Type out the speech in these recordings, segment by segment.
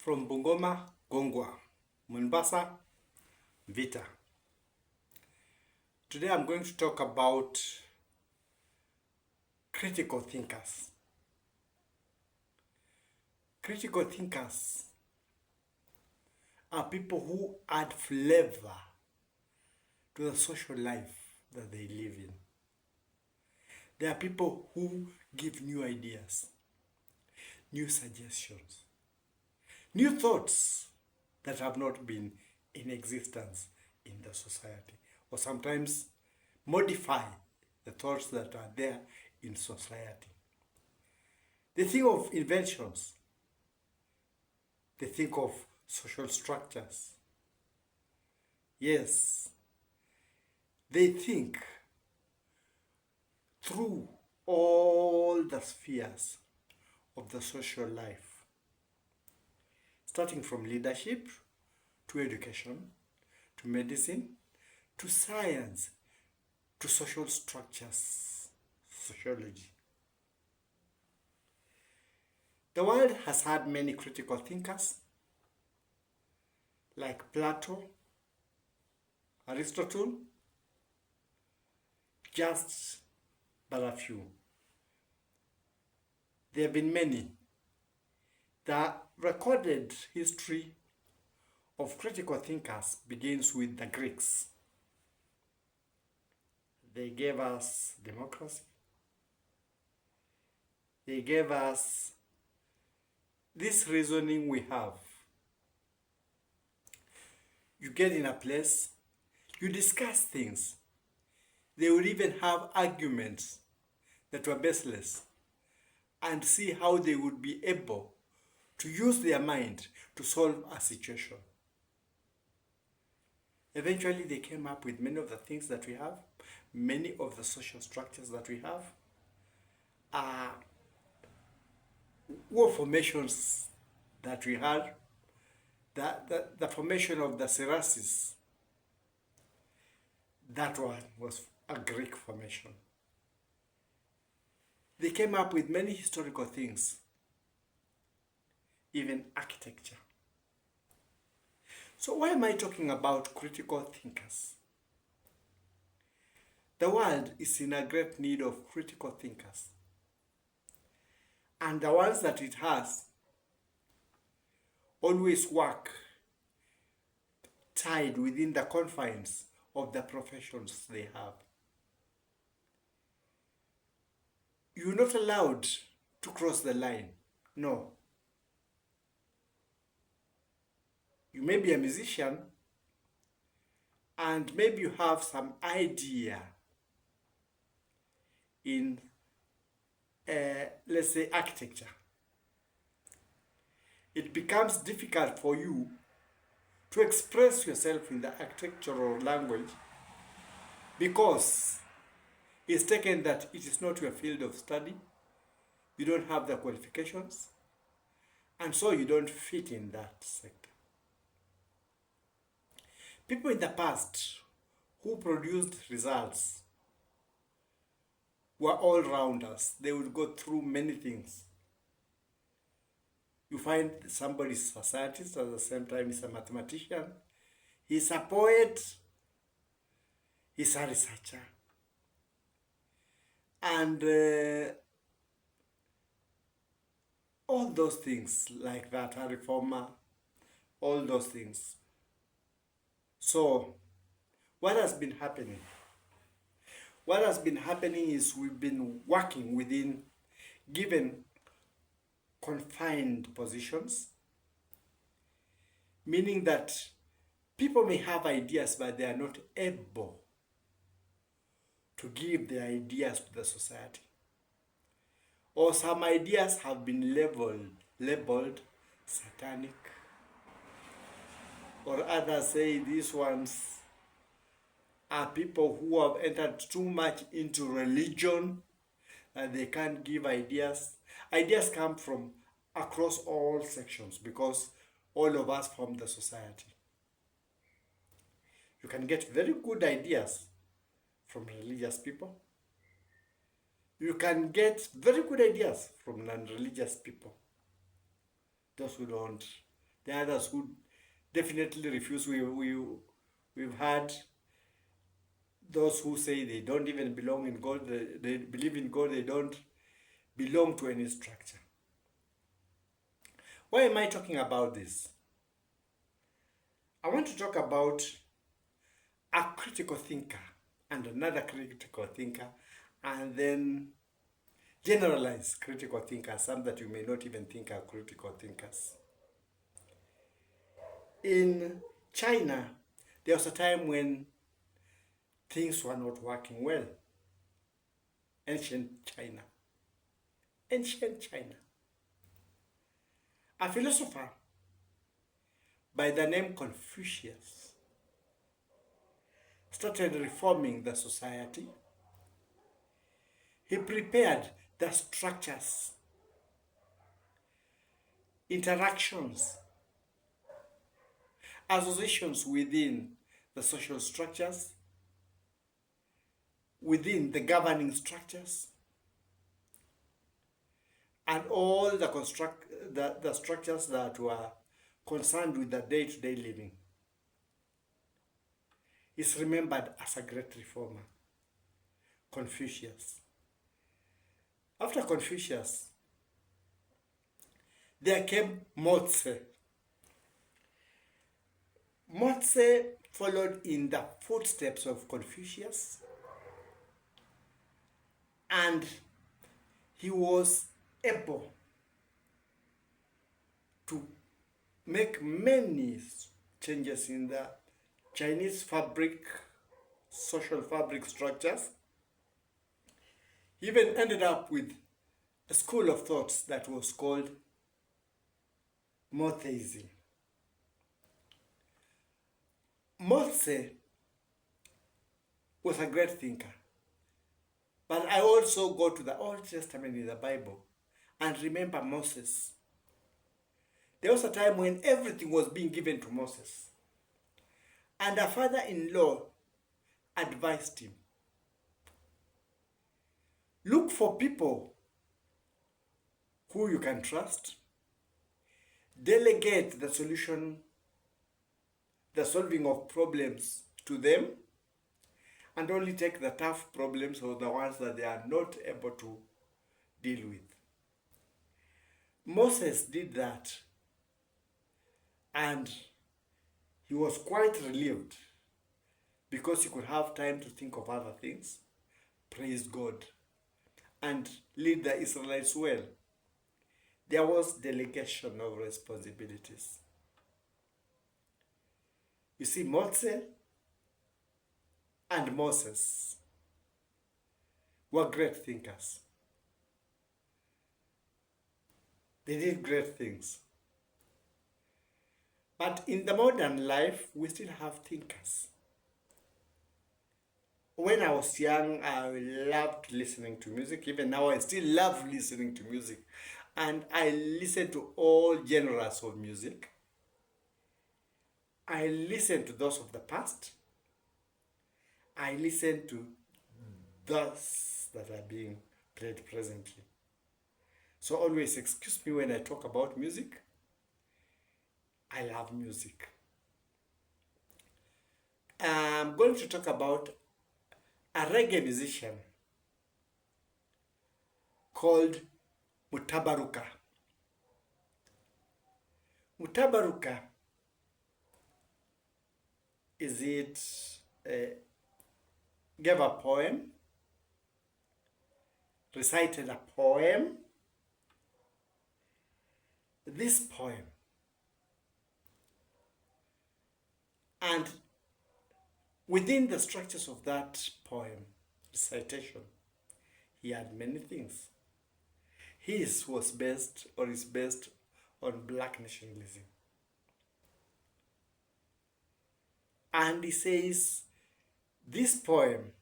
from Bungoma, Gongwa, MONBASA, MVITA. Today I'm going to talk about critical thinkers. Critical thinkers are people who add flavor to the social life that they live in. They are people who give new ideas, new suggestions, new thoughts that have not been in existence in the society, or sometimes modify the thoughts that are there in society. They think of inventions. They think of social structures. Yes, they think through all the spheres of the social life, starting from leadership to education, to medicine, to science, to social structures, sociology. The world has had many critical thinkers like Plato, Aristotle, just but a few. There have been many. The recorded history of critical thinkers begins with the Greeks. They gave us democracy. They gave us this reasoning we have. You get in a place, you discuss things. They would even have arguments that were baseless and see how they would be able to use their mind to solve a situation. Eventually, they came up with many of the things that we have, many of the social structures that we have, war formations that we had, the formation of the Serasis. That one was a Greek formation. They came up with many historical things, even architecture. So why am I talking about critical thinkers? The world is in a great need of critical thinkers. And the ones that it has always work tied within the confines of the professions they have. You're not allowed to cross the line. No. You may be a musician and maybe you have some idea in, let's say, architecture. It becomes difficult for you to express yourself in the architectural language because it's taken that it is not your field of study, you don't have the qualifications, and so you don't fit in that sector. People in the past who produced results were all-rounders. They would go through many things. You find somebody's a scientist, at the same time he's a mathematician, he's a poet, he's a researcher. And all those things like that, a reformer, all those things. So, what has been happening? What has been happening is we've been working within given confined positions, meaning that people may have ideas but they are not able to give their ideas to the society. Or some ideas have been labeled satanic, or others say these ones are people who have entered too much into religion and they can't give ideas. Ideas come from across all sections because all of us form the society. You can get very good ideas from religious people. You can get very good ideas from non-religious people. Those who don't There are others who definitely refuse. We've had those who say they don't even belong in God, they believe in God, they don't belong to any structure. Why am I talking about this? I want to talk about a critical thinker and another critical thinker, and then generalize critical thinkers, some that you may not even think are critical thinkers. In China, there was a time when things were not working well. Ancient China. A philosopher by the name Confucius started reforming the society. He prepared the structures, interactions, associations within the social structures, within the governing structures, and all the structures that were concerned with the day-to-day living. He's remembered as a great reformer, Confucius. After Confucius, there came Mozi. Mozi followed in the footsteps of Confucius, and he was able to make many changes in the Chinese social fabric structures. He even ended up with a school of thoughts that was called Moziism. Mozi was a great thinker, but I also go to the Old Testament in the Bible and remember Moses. There was a time when everything was being given to Moses, and a father-in-law advised him, look for people who you can trust, delegate the solving of problems to them, and only take the tough problems or the ones that they are not able to deal with. Moses did that, and he was quite relieved because he could have time to think of other things, praise God, and lead the Israelites well. There was delegation of responsibilities. You see, Mozi and Moses were great thinkers. They did great things. But in the modern life, we still have thinkers. When I was young, I loved listening to music. Even now, I still love listening to music. And I listen to all genres of music. I listen to those of the past. I listen to those that are being played presently. So always excuse me when I talk about music. I love music. I'm going to talk about a reggae musician called Mutabaruka. Mutabaruka gave a poem, recited a poem. This poem, and within the structures of that poem, recitation, he had many things. His was based, or is based, on black nationalism. And he says, this poem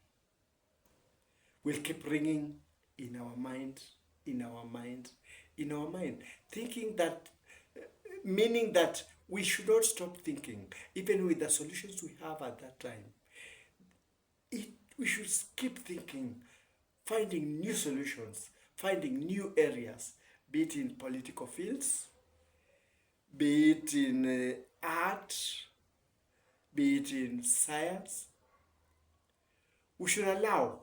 will keep ringing in our mind, thinking that, meaning that we should not stop thinking, even with the solutions we have at that time. We should keep thinking, finding new solutions, finding new areas, be it in political fields, be it in art, be it in science. We should allow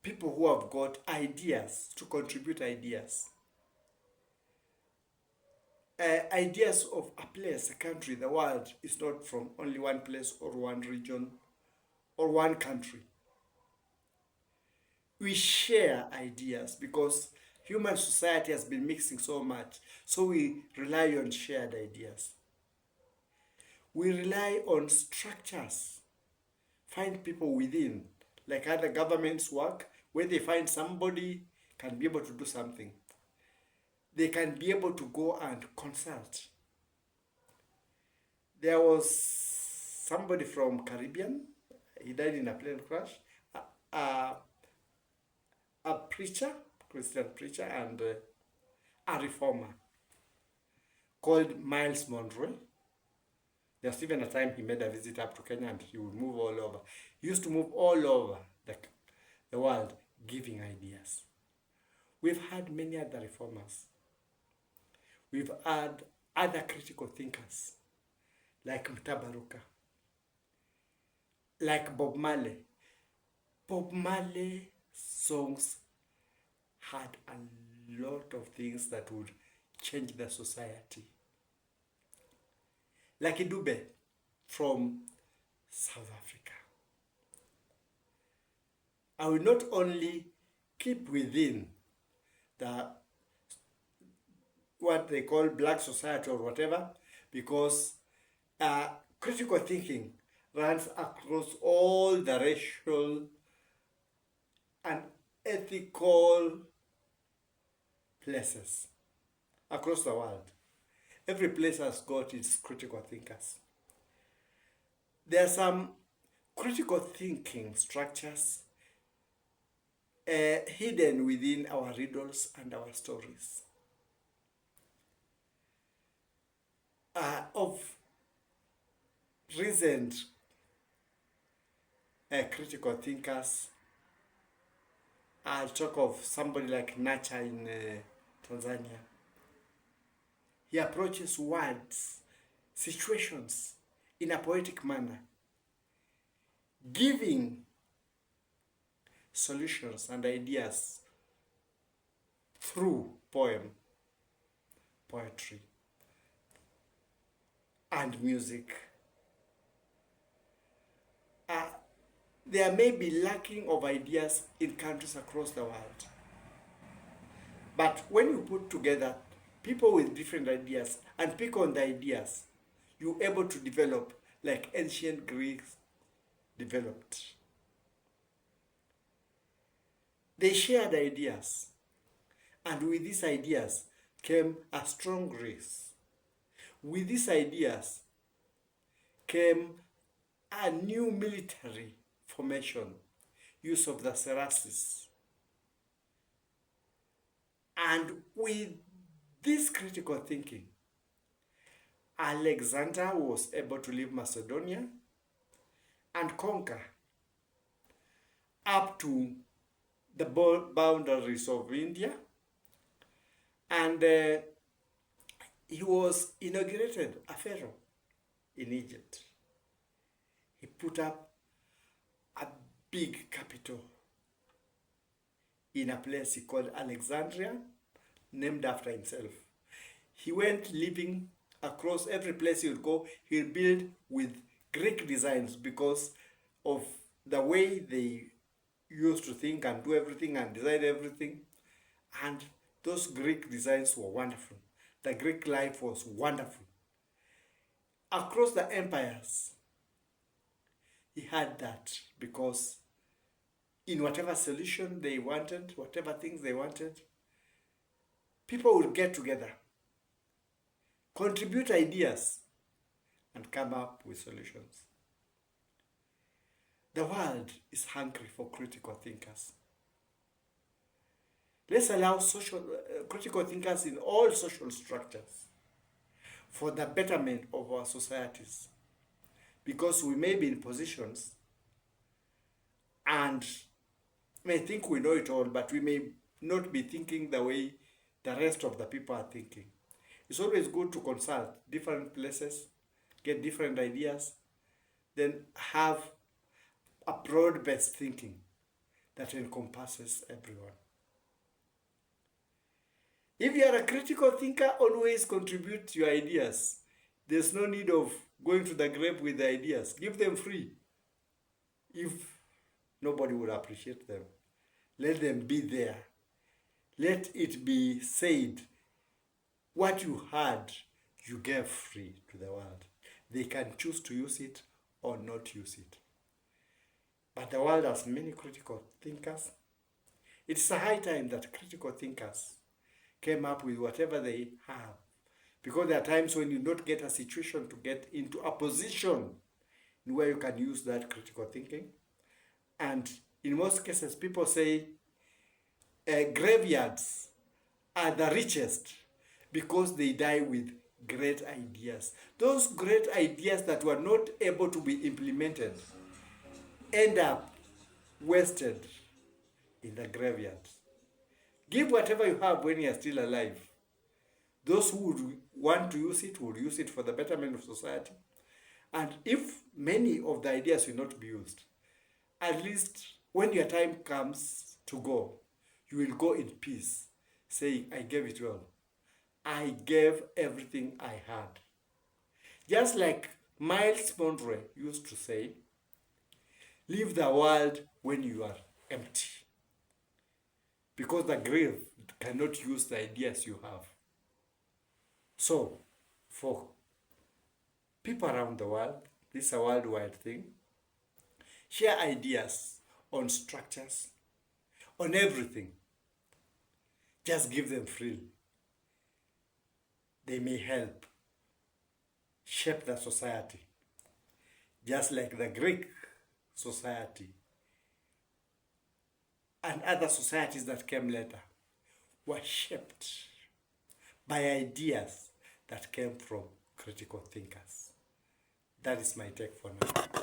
people who have got ideas to contribute ideas. Ideas of a place, a country, the world is not from only one place or one region or one country. We share ideas because human society has been mixing so much, so we rely on shared ideas. We rely on structures. Find people within, like other governments work, where they find somebody can be able to do something. They can be able to go and consult. There was somebody from Caribbean, he died in a plane crash, a preacher, Christian preacher, and a reformer called Miles Monroe. There's even a time he made a visit up to Kenya and he would move all over. He used to move all over the world giving ideas. We've had many other reformers. We've had other critical thinkers like Mtabaruka, like Bob Marley. Bob Marley songs had a lot of things that would change the society. Lucky Dube from South Africa. I will not only keep within the what they call black society or whatever, because critical thinking runs across all the racial and ethical places across the world. Every place has got its critical thinkers. There are some critical thinking structures hidden within our riddles and our stories. Of recent critical thinkers, I'll talk of somebody like Nacha in Tanzania. He approaches words, situations in a poetic manner, giving solutions and ideas through poetry, and music. There may be lacking of ideas in countries across the world. But when you put together people with different ideas and pick on the ideas, you're able to develop like ancient Greeks developed. They shared ideas, and with these ideas came a strong Greece. With these ideas came a new military formation, use of the Serasis. And with this critical thinking, Alexander was able to leave Macedonia and conquer up to the boundaries of India, and he was inaugurated a pharaoh in Egypt. He put up a big capital in a place he called Alexandria, named after himself. He went living across every place he would go. He would build with Greek designs because of the way they used to think and do everything and design everything. And those Greek designs were wonderful. The Greek life was wonderful. Across the empires, he had that because in whatever solution they wanted, whatever things they wanted, people would get together, contribute ideas, and come up with solutions. The world is hungry for critical thinkers. Let's allow critical thinkers in all social structures for the betterment of our societies, because we may be in positions and may think we know it all, but we may not be thinking the way the rest of the people are thinking. It's always good to consult different places, get different ideas, then have a broad-based thinking that encompasses everyone. If you are a critical thinker, always contribute your ideas. There's no need of going to the grave with the ideas. Give them free. If nobody would appreciate them, let them be there. Let it be said, what you had, you gave free to the world. They can choose to use it or not use it. But the world has many critical thinkers. It's a high time that critical thinkers came up with whatever they have. Because there are times when you don't get a situation to get into a position where you can use that critical thinking. And in most cases, people say graveyards are the richest because they die with great ideas. Those great ideas that were not able to be implemented end up wasted in the graveyards. Give whatever you have when you are still alive. Those who would want to use it will use it for the betterment of society. And if many of the ideas will not be used, at least when your time comes to go, you will go in peace, saying, I gave it all. I gave everything I had. Just like Miles Monroe used to say, leave the world when you are empty. Because the grave cannot use the ideas you have. So, for people around the world, this is a worldwide thing, share ideas on structures, on everything. Just give them freely. They may help shape the society, just like the Greek society and other societies that came later were shaped by ideas that came from critical thinkers. That is my take for now.